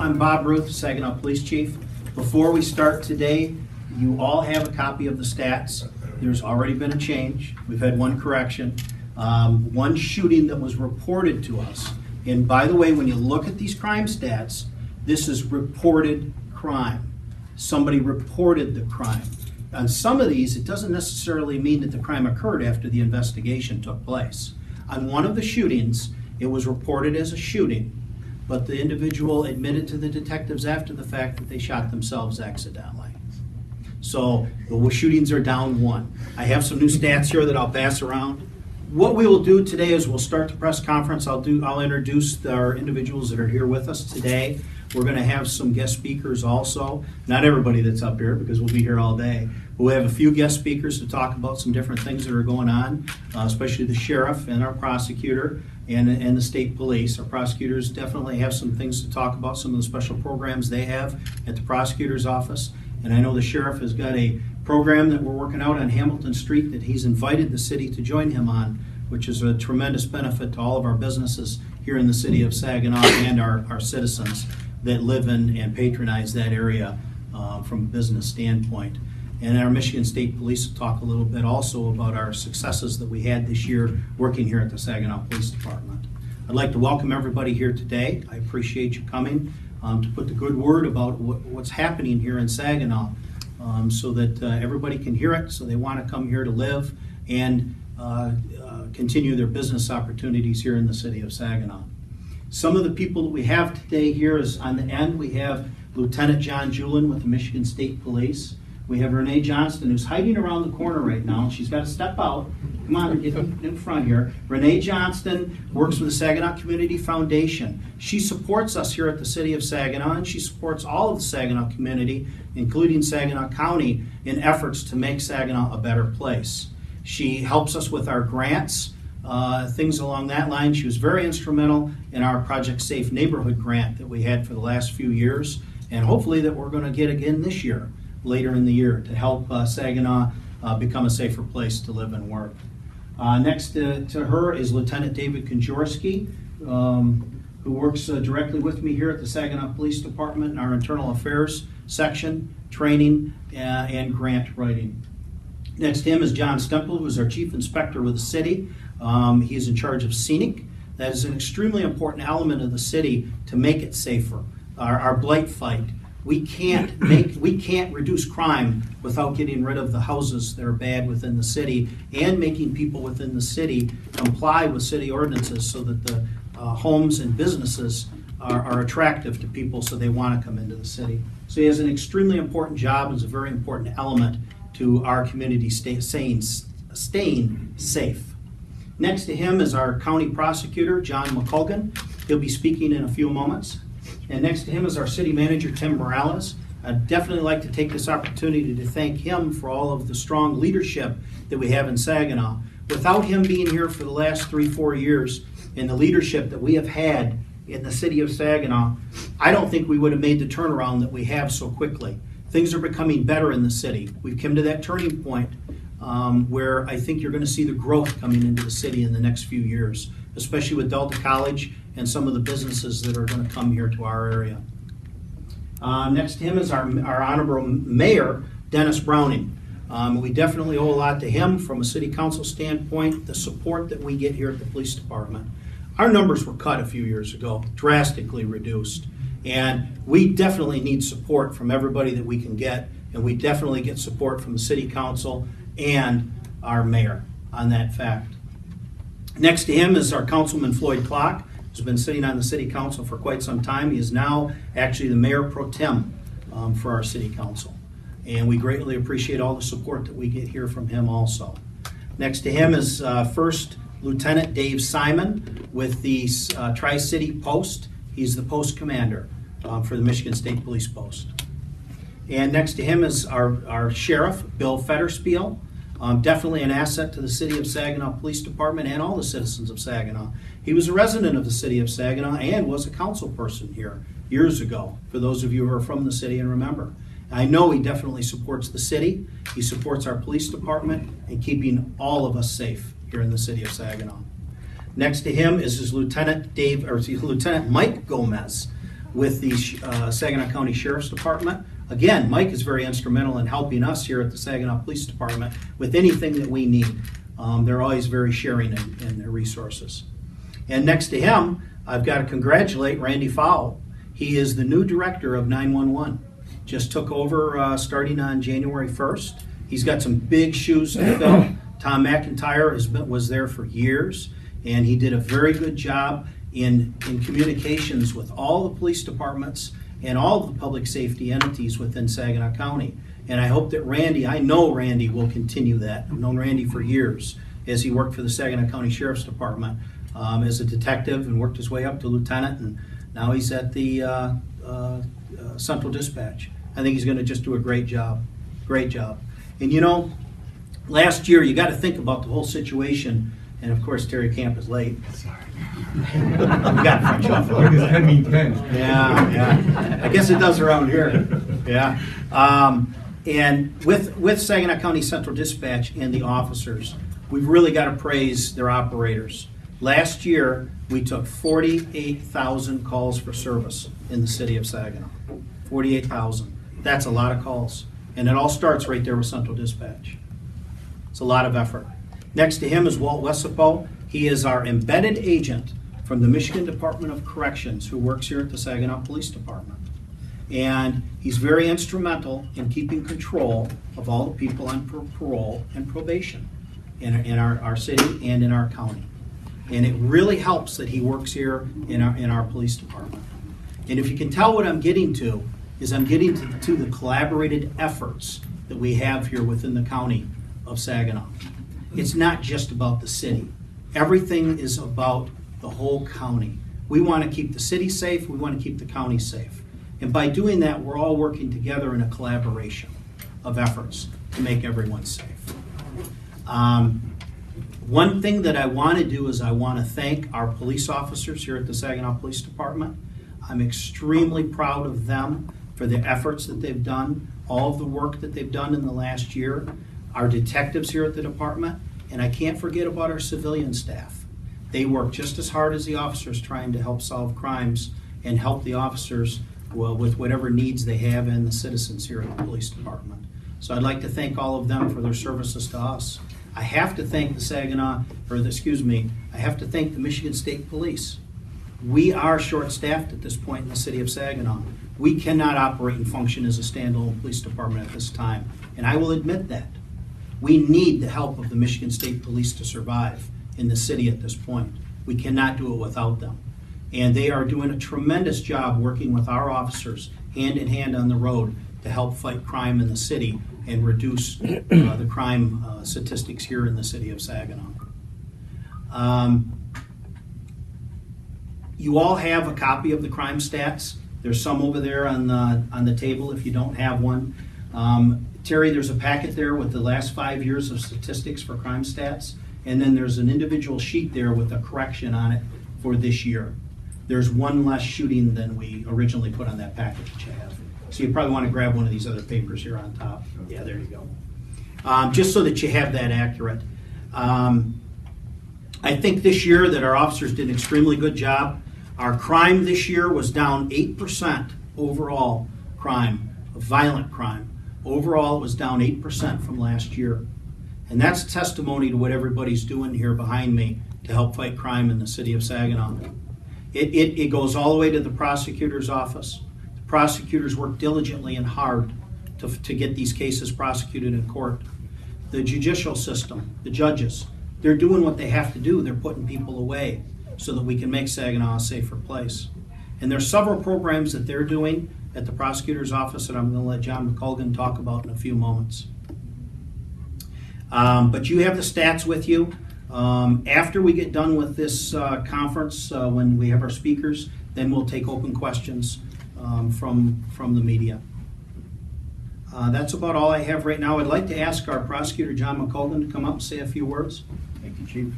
I'm Bob Ruth, Saginaw Police Chief. Before we start today, you all have a copy of the stats. There's already been a change. We've had one correction. One shooting that was reported to us. And by the way, when you look at these crime stats, this is reported crime. Somebody reported the crime. On some of these, it doesn't necessarily mean that the crime occurred after the investigation took place. On one of the shootings, it was reported as a shooting, but the individual admitted to the detectives after the fact that they shot themselves accidentally. So the shootings are down one. I have some new stats here that I'll pass around. What we will do today is we'll start the press conference. I'll introduce our individuals that are here with us today. We're going to have some guest speakers also. Not everybody that's up here because we'll be here all day. But we have a few guest speakers to talk about some different things that are going on, especially the sheriff and our prosecutor and the state police. Our prosecutors definitely have some things to talk about, some of the special programs they have at the prosecutor's office. And I know the sheriff has got a program that we're working out on Hamilton Street that he's invited the city to join him on, which is a tremendous benefit to all of our businesses here in the city of Saginaw and our citizens that live in and patronize that area from a business standpoint. And our Michigan State Police will talk a little bit also about our successes that we had this year working here at the Saginaw Police Department. I'd like to welcome everybody here today. I appreciate you coming to put the good word about what's happening here in Saginaw so that everybody can hear it, so they want to come here to live and continue their business opportunities here in the city of Saginaw. Some of the people that we have today here is on the end, we have Lieutenant John Julin with the Michigan State Police. We have Renee Johnston, who's hiding around the corner right now. She's got to step out. Come on, get in front here. Renee Johnston works with the Saginaw Community Foundation. She supports us here at the City of Saginaw, and she supports all of the Saginaw community, including Saginaw County, in efforts to make Saginaw a better place. She helps us with our grants, things along that line. She was very instrumental in our Project Safe Neighborhood grant that we had for the last few years, and hopefully that we're going to get again this year, later in the year, to help Saginaw become a safer place to live and work. Next to her is Lieutenant David Konjorski, who works directly with me here at the Saginaw Police Department in our Internal Affairs section, training and grant writing. Next to him is John Stemple, who is our Chief Inspector with the city. He's in charge of scenic. That is an extremely important element of the city to make it safer. Our blight fight. We can't reduce crime without getting rid of the houses that are bad within the city and making people within the city comply with city ordinances so that the homes and businesses are attractive to people so they want to come into the city. So he has an extremely important job and is a very important element to our community staying safe. Next to him is our county prosecutor, John McCulgan. He'll be speaking in a few moments. And next to him is our city manager, Tim Morales. I'd definitely like to take this opportunity to thank him for all of the strong leadership that we have in Saginaw. Without him being here for the last 3-4 years and the leadership that we have had in the city of Saginaw, I don't think we would have made the turnaround that we have so quickly. Things are becoming better in the city. We've come to that turning point where I think you're going to see the growth coming into the city in the next few years, especially with Delta College and some of the businesses that are going to come here to our area. Next to him is our Honorable Mayor, Dennis Browning. We definitely owe a lot to him from a city council standpoint, the support that we get here at the police department. Our numbers were cut a few years ago, drastically reduced. And we definitely need support from everybody that we can get, and we definitely get support from the city council and our mayor on that fact. Next to him is our Councilman Floyd Clark, who's been sitting on the city council for quite some time. He is now actually the mayor pro tem for our city council. And we greatly appreciate all the support that we get here from him also. Next to him is First Lieutenant Dave Simon with the Tri-City Post. He's the post commander for the Michigan State Police Post. And next to him is our sheriff, Bill Fetterspiel. Definitely an asset to the City of Saginaw Police Department and all the citizens of Saginaw. He was a resident of the City of Saginaw and was a council person here years ago, for those of you who are from the city and remember. I know he definitely supports the city. He supports our police department and keeping all of us safe here in the City of Saginaw. Next to him is his Lieutenant Mike Gomez. with the Saginaw County Sheriff's Department. Again, Mike is very instrumental in helping us here at the Saginaw Police Department with anything that we need. They're always very sharing in their resources. And next to him, I've got to congratulate Randy Fowle. He is the new director of 911. Just took over starting on January 1st. He's got some big shoes to fill. Tom McIntyre was there for years, and he did a very good job in communications with all the police departments and all the public safety entities within Saginaw County. And I hope that I know Randy will continue that. I've known Randy for years as he worked for the Saginaw County Sheriff's Department as a detective and worked his way up to lieutenant, and now he's at the Central Dispatch. I think he's going to just do a great job. Great job. And you know, last year you got to think about the whole situation, and of course Terry Camp is late. Sorry. We got French off. Yeah. I guess it does around here. Yeah. And with Saginaw County Central Dispatch and the officers, we've really got to praise their operators. Last year, we took 48,000 calls for service in the city of Saginaw. 48,000. That's a lot of calls. And it all starts right there with Central Dispatch. It's a lot of effort. Next to him is Walt Wessapo. He is our embedded agent from the Michigan Department of Corrections who works here at the Saginaw Police Department. And he's very instrumental in keeping control of all the people on parole and probation in our city and in our county. And it really helps that he works here in our police department. And if you can tell what I'm getting to, is I'm getting to the collaborated efforts that we have here within the county of Saginaw. It's not just about the city. Everything is about the whole county. We want to keep the city safe, we want to keep the county safe. And by doing that, we're all working together in a collaboration of efforts to make everyone safe. One thing that I want to do is I want to thank our police officers here at the Saginaw Police Department. I'm extremely proud of them for the efforts that they've done, all of the work that they've done in the last year, our detectives here at the department, and I can't forget about our civilian staff. They work just as hard as the officers trying to help solve crimes and help the officers with whatever needs they have and the citizens here at the police department. So I'd like to thank all of them for their services to us. I have to thank I have to thank the Michigan State Police. We are short-staffed at this point in the city of Saginaw. We cannot operate and function as a standalone police department at this time, and I will admit that. We need the help of the Michigan State Police to survive in the city at this point. We cannot do it without them. And they are doing a tremendous job working with our officers hand in hand on the road to help fight crime in the city and reduce the crime statistics here in the city of Saginaw. You all have a copy of the crime stats. There's some over there on the table if you don't have one. Terry, there's a packet there with the last 5 years of statistics for crime stats, and then there's an individual sheet there with a correction on it for this year. There's one less shooting than we originally put on that packet that you have. So you probably want to grab one of these other papers here on top. Yeah, there you go. Just so that you have that accurate. I think this year that our officers did an extremely good job. Our crime this year was down 8% overall crime, violent crime. Overall, it was down 8% from last year. And that's a testimony to what everybody's doing here behind me to help fight crime in the city of Saginaw. It goes all the way to the prosecutor's office. The prosecutors work diligently and hard to get these cases prosecuted in court. The judicial system, the judges, they're doing what they have to do. They're putting people away so that we can make Saginaw a safer place. And there's several programs that they're doing at the prosecutor's office that I'm going to let John McColgan talk about in a few moments. But you have the stats with you. After we get done with this conference, when we have our speakers, then we'll take open questions from the media. That's about all I have right now. I'd like to ask our prosecutor, John McColgan, to come up and say a few words. Thank you, Chief.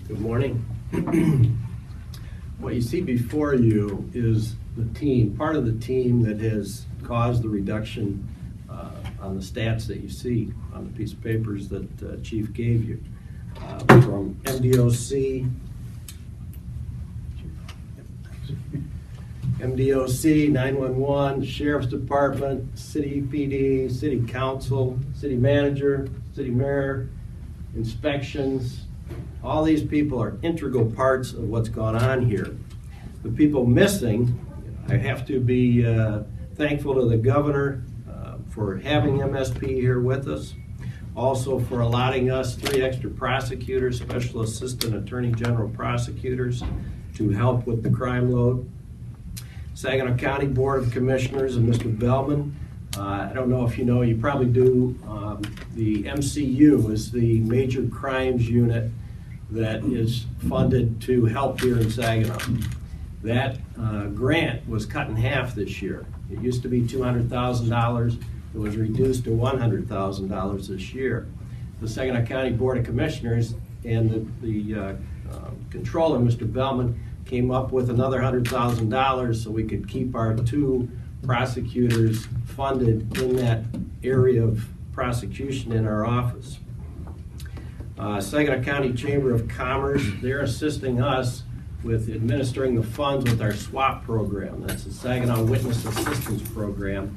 Good morning. What you see before you is the team, part of the team that has caused the reduction on the stats that you see on the piece of papers that Chief gave you. From MDOC, MDOC, 911, Sheriff's Department, City PD, City Council, City Manager, City Mayor, inspections. All these people are integral parts of what's gone on here. The people missing, I have to be thankful to the governor for having MSP here with us. Also for allotting us 3 extra prosecutors, Special Assistant Attorney General prosecutors, to help with the crime load. Saginaw County Board of Commissioners and Mr. Bellman. I don't know if you know, you probably do, the MCU is the Major Crimes Unit that is funded to help here in Saginaw. That grant was cut in half this year. It used to be $200,000. It was reduced to $100,000 this year. The Saginaw County Board of Commissioners and the controller, Mr. Bellman, came up with another $100,000 so we could keep our 2 prosecutors funded in that area of prosecution in our office. Saginaw County Chamber of Commerce, they're assisting us with administering the funds with our SWAP program. That's the Saginaw Witness Assistance Program,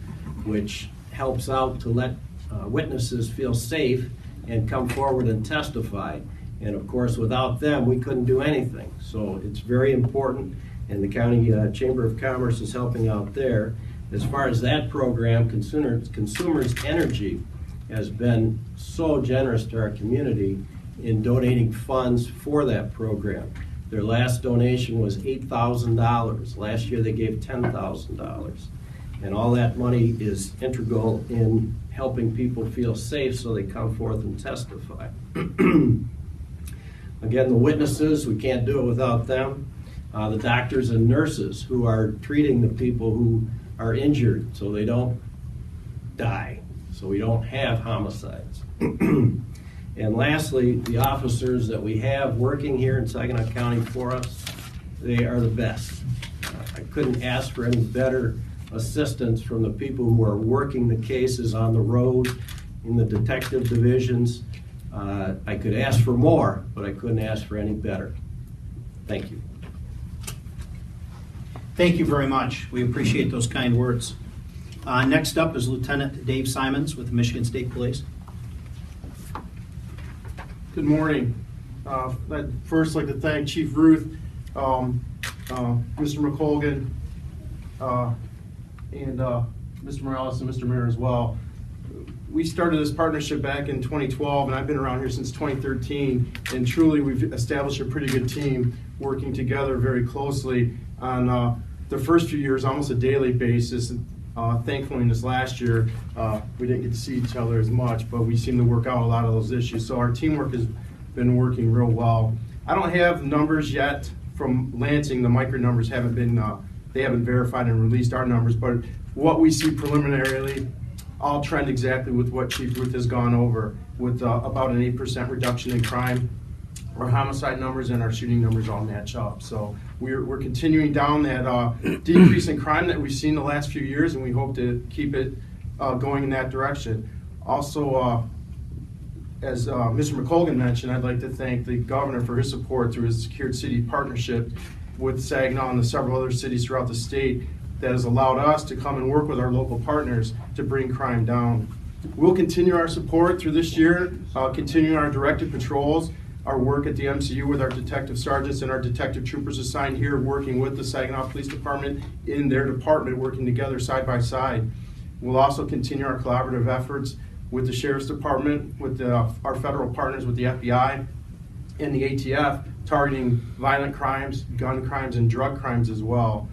which helps out to let witnesses feel safe and come forward and testify. And of course, without them, we couldn't do anything. So it's very important, and the County Chamber of Commerce is helping out there. As far as that program, Consumers Energy has been so generous to our community in donating funds for that program. Their last donation was $8,000. Last year they gave $10,000. And all that money is integral in helping people feel safe so they come forth and testify. Again, the witnesses, we can't do it without them. The doctors and nurses who are treating the people who are injured so they don't die, so we don't have homicides. And lastly, the officers that we have working here in Saginaw County for us, they are the best. I couldn't ask for any better assistance from the people who are working the cases on the road, in the detective divisions. I could ask for more, but I couldn't ask for any better. Thank you. Thank you very much. We appreciate those kind words. Next up is Lieutenant Dave Simons with the Michigan State Police. Good morning. I'd first like to thank Chief Ruth, Mr. McColgan, and Mr. Morales and Mr. Mayor as well. We started this partnership back in 2012, and I've been around here since 2013, and truly we've established a pretty good team working together very closely on the first few years, almost a daily basis. Thankfully, in this last year, we didn't get to see each other as much, but we seem to work out a lot of those issues. So our teamwork has been working real well. I don't have numbers yet from Lansing. The micro numbers haven't been, they haven't verified and released our numbers, but what we see preliminarily, all trend exactly with what Chief Ruth has gone over, with about an 8% reduction in crime. Our homicide numbers and our shooting numbers all match up. So we're continuing down that decrease in crime that we've seen the last few years, and we hope to keep it going in that direction. Also, as Mr. McColgan mentioned, I'd like to thank the governor for his support through his secured city partnership with Saginaw and the several other cities throughout the state that has allowed us to come and work with our local partners to bring crime down. We'll continue our support through this year, continuing our directed patrols, our work at the MCU with our detective sergeants and our detective troopers assigned here, working with the Saginaw Police Department in their department, working together side by side. We'll also continue our collaborative efforts with the Sheriff's Department, with our federal partners, with the FBI and the ATF, targeting violent crimes, gun crimes, and drug crimes as well.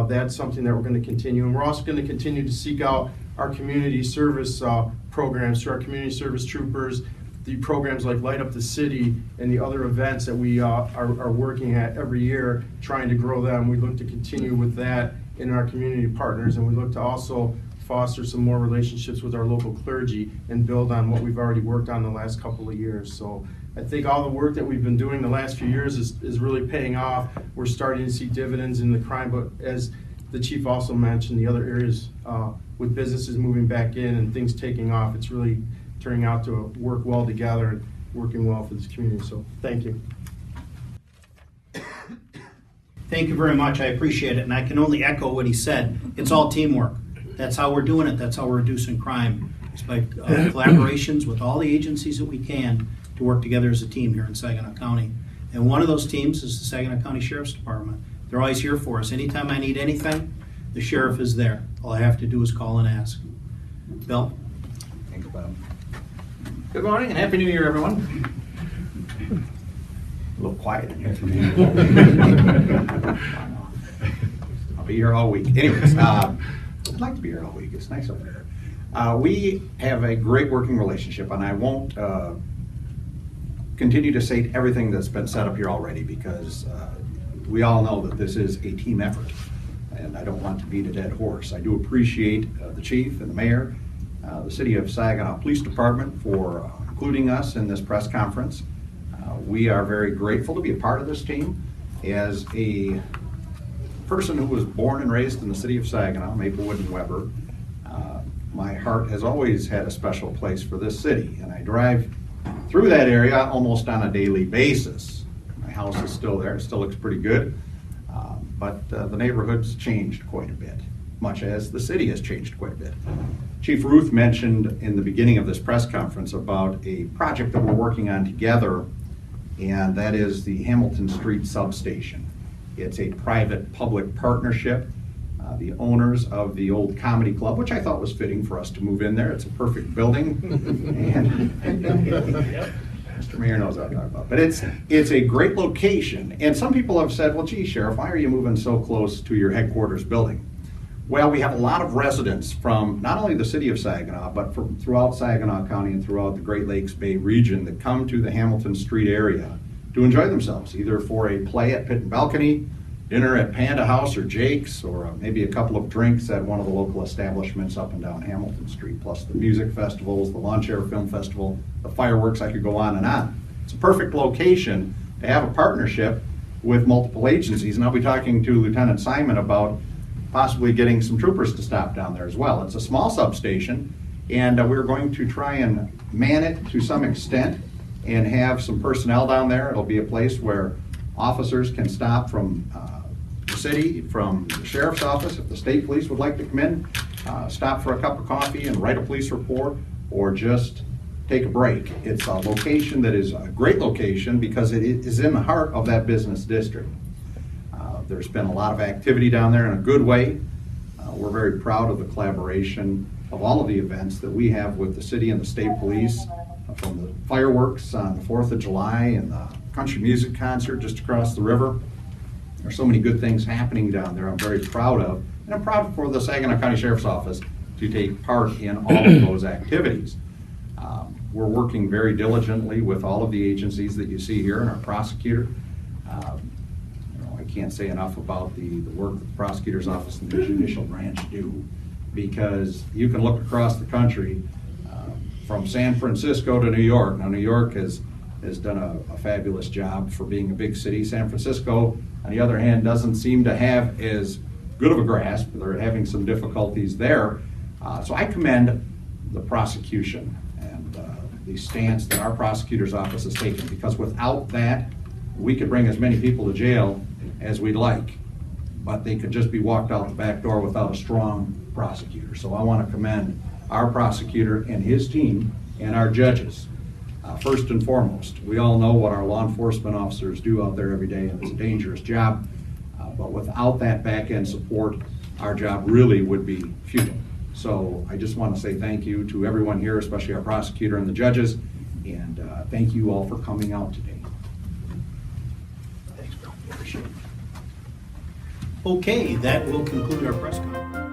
That's something that we're going to continue. And we're also going to continue to seek out our community service programs through our community service troopers, the programs like Light Up the City and the other events that we are working at every year, trying to grow them. We look to continue with that in our community partners, and we look to also foster some more relationships with our local clergy and build on what we've already worked on the last couple of years. So I think all the work that we've been doing the last few years is really paying off. We're starting to see dividends in the crime, but as the chief also mentioned, the other areas with businesses moving back in and things taking off, it's really turning out to work well together and working well for this community. So thank you. Thank you very much. I appreciate it, and I can only echo what he said. It's all teamwork. That's how we're doing it. That's how we're reducing crime. It's by collaborations with all the agencies that we can to work together as a team here in Saginaw County. And one of those teams is the Saginaw County Sheriff's Department. They're always here for us. Anytime I need anything, the sheriff is there. All I have to do is call and ask. Bill? Thanks, Bob. Good morning and Happy New Year, everyone. A little quiet in here for me. I'll be here all week. Anyways, I'd like to be here all week. It's nice over there. We have a great working relationship, and I won't continue to say everything that's been set up here already because we all know that this is a team effort, and I don't want to beat a dead horse. I do appreciate the chief and the mayor, the City of Saginaw Police Department for including us in this press conference. We are very grateful to be a part of this team. As a person who was born and raised in the City of Saginaw, Maplewood and Weber, my heart has always had a special place for this city, and I drive through that area almost on a daily basis. My house is still there, it still looks pretty good, but the neighborhood's changed quite a bit, much as the city has changed quite a bit. Chief Ruth mentioned in the beginning of this press conference about a project that we're working on together, and that is the Hamilton Street Substation. It's a private-public partnership. The owners of the old comedy club, which I thought was fitting for us to move in there. It's a perfect building. And Mr. Mayor knows what I'm talking about. But it's a great location. And some people have said, well, gee, Sheriff, why are you moving so close to your headquarters building? Well, we have a lot of residents from not only the City of Saginaw, but from throughout Saginaw County and throughout the Great Lakes Bay region that come to the Hamilton Street area to enjoy themselves, either for a play at Pit and Balcony, dinner at Panda House or Jake's, or maybe a couple of drinks at one of the local establishments up and down Hamilton Street, plus the music festivals, the Lawn Chair Film Festival, the fireworks. I could go on and on. It's a perfect location to have a partnership with multiple agencies, and I'll be talking to Lieutenant Simon about possibly getting some troopers to stop down there as well. It's a small substation, and we're going to try and man it to some extent and have some personnel down there. It'll be a place where officers can stop from the city, from the sheriff's office, if the state police would like to come in, stop for a cup of coffee and write a police report, or just take a break. It's a location that is a great location because it is in the heart of that business district. There's been a lot of activity down there in a good way. We're very proud of the collaboration of all of the events that we have with the city and the state police, from the fireworks on the 4th of July and the country music concert just across the river. There's so many good things happening down there I'm very proud of, and I'm proud for the Saginaw County Sheriff's Office to take part in all of those activities. We're working very diligently with all of the agencies that you see here and our prosecutor. I can't say enough about the work that the prosecutor's office and the judicial branch do, because you can look across the country from San Francisco to New York. Now, New York has done a fabulous job for being a big city. San Francisco, on the other hand, doesn't seem to have as good of a grasp. They're having some difficulties there. So I commend the prosecution and the stance that our prosecutor's office has taken, because without that, we could bring as many people to jail as we'd like, but they could just be walked out the back door without a strong prosecutor. So I want to commend our prosecutor and his team and our judges. First and foremost, we all know what our law enforcement officers do out there every day, and it's a dangerous job, but without that back end support, our job really would be futile. So I just want to say thank you to everyone here, especially our prosecutor and the judges, and thank you all for coming out today. Thanks, Bill. Appreciate it. Okay, that will conclude our press conference.